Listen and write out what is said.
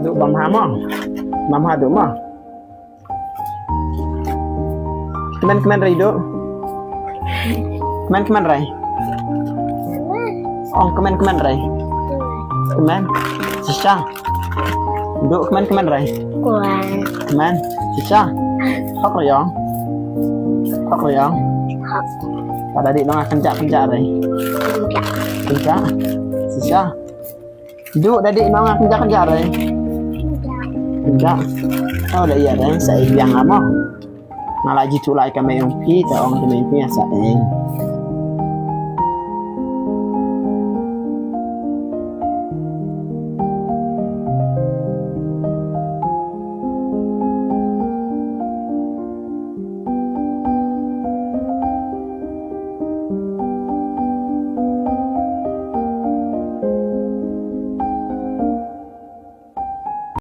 Duk bam hamo. Mam ha duk mo. Kemen rai duk. Kemen rai. Ong kemen rai. Kemen. Sisa. Duk kemen rai. Quần. Kemen. Sisa. Hok royong. Hok royong. Học. Pada adik dong kencak rai. Tidak. Kencak. Sisa. Duk adik dong kencak rai. Kencak. Oh dah iya dah. Saya biang amo. Nala jitu lai kami umpi. Tak orang kami umpi yang saya.